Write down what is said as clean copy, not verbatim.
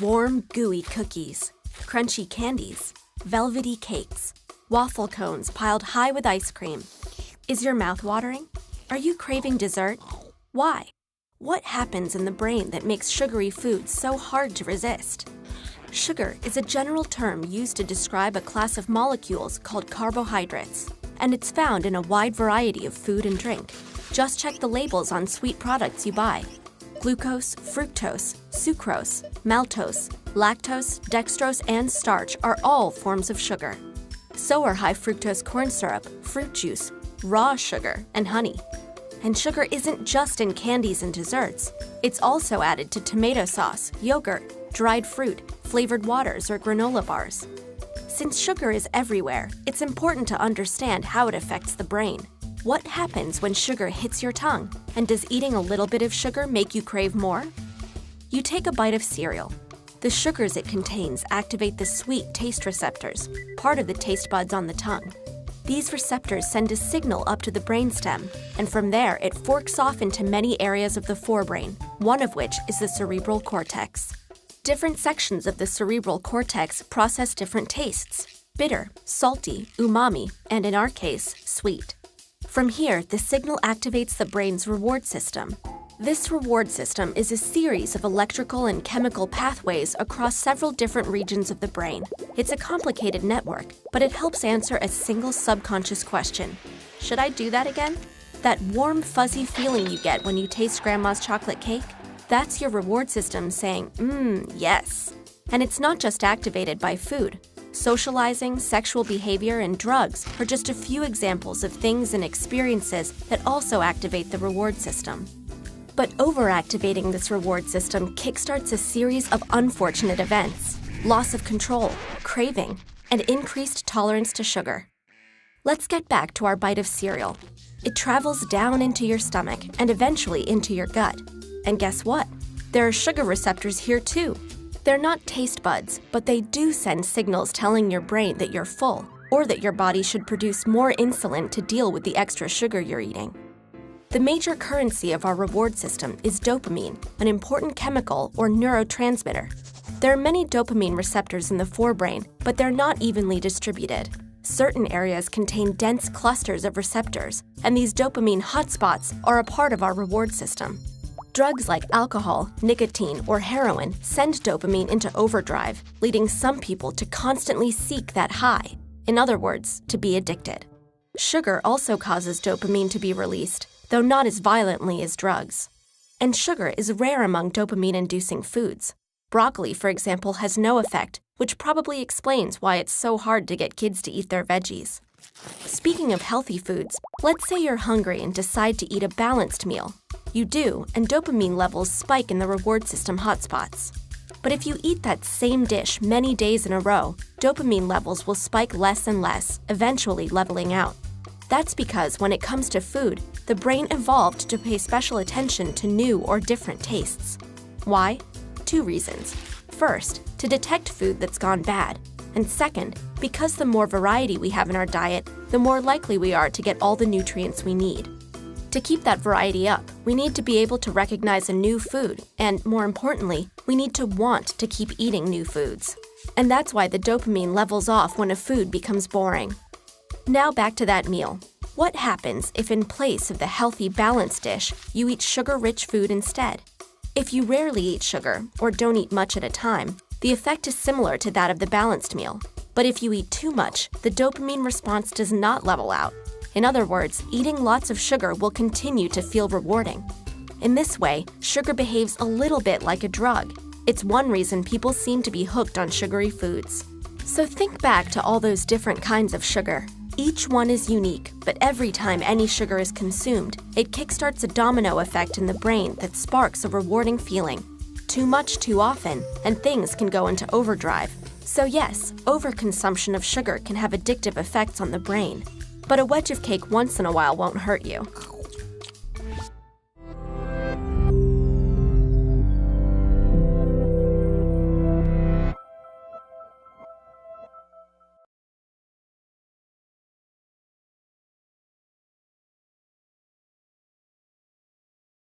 Warm, gooey cookies, crunchy candies, velvety cakes, waffle cones piled high with ice cream. Is your mouth watering? Are you craving dessert? Why? What happens in the brain that makes sugary foods so hard to resist? Sugar is a general term used to describe a class of molecules called carbohydrates, and it's found in a wide variety of food and drink. Just check the labels on sweet products you buy. Glucose, fructose, sucrose, maltose, lactose, dextrose, and starch are all forms of sugar. So are high fructose corn syrup, fruit juice, raw sugar, and honey. And sugar isn't just in candies and desserts. It's also added to tomato sauce, yogurt, dried fruit, flavored waters, or granola bars. Since sugar is everywhere, it's important to understand how it affects the brain. What happens when sugar hits your tongue? And does eating a little bit of sugar make you crave more? You take a bite of cereal. The sugars it contains activate the sweet taste receptors, part of the taste buds on the tongue. These receptors send a signal up to the brainstem, and from there it forks off into many areas of the forebrain, one of which is the cerebral cortex. Different sections of the cerebral cortex process different tastes: bitter, salty, umami, and in our case, sweet. From here, the signal activates the brain's reward system. This reward system is a series of electrical and chemical pathways across several different regions of the brain. It's a complicated network, but it helps answer a single subconscious question. Should I do that again? That warm, fuzzy feeling you get when you taste Grandma's chocolate cake? That's your reward system saying, yes. And it's not just activated by food. Socializing, sexual behavior, and drugs are just a few examples of things and experiences that also activate the reward system. But overactivating this reward system kickstarts a series of unfortunate events: loss of control, craving, and increased tolerance to sugar. Let's get back to our bite of cereal. It travels down into your stomach and eventually into your gut. And guess what? There are sugar receptors here too. They're not taste buds, but they do send signals telling your brain that you're full, or that your body should produce more insulin to deal with the extra sugar you're eating. The major currency of our reward system is dopamine, an important chemical or neurotransmitter. There are many dopamine receptors in the forebrain, but they're not evenly distributed. Certain areas contain dense clusters of receptors, and these dopamine hotspots are a part of our reward system. Drugs like alcohol, nicotine, or heroin send dopamine into overdrive, leading some people to constantly seek that high. In other words, to be addicted. Sugar also causes dopamine to be released, though not as violently as drugs. And sugar is rare among dopamine-inducing foods. Broccoli, for example, has no effect, which probably explains why it's so hard to get kids to eat their veggies. Speaking of healthy foods, let's say you're hungry and decide to eat a balanced meal. You do, and dopamine levels spike in the reward system hotspots. But if you eat that same dish many days in a row, dopamine levels will spike less and less, eventually leveling out. That's because when it comes to food, the brain evolved to pay special attention to new or different tastes. Why? 2 reasons. First, to detect food that's gone bad. And second, because the more variety we have in our diet, the more likely we are to get all the nutrients we need. To keep that variety up, we need to be able to recognize a new food, and more importantly, we need to want to keep eating new foods. And that's why the dopamine levels off when a food becomes boring. Now back to that meal. What happens if in place of the healthy, balanced dish, you eat sugar-rich food instead? If you rarely eat sugar, or don't eat much at a time, the effect is similar to that of the balanced meal. But if you eat too much, the dopamine response does not level out. In other words, eating lots of sugar will continue to feel rewarding. In this way, sugar behaves a little bit like a drug. It's one reason people seem to be hooked on sugary foods. So think back to all those different kinds of sugar. Each one is unique, but every time any sugar is consumed, it kickstarts a domino effect in the brain that sparks a rewarding feeling. Too much too often, and things can go into overdrive. So yes, overconsumption of sugar can have addictive effects on the brain. But a wedge of cake once in a while won't hurt you.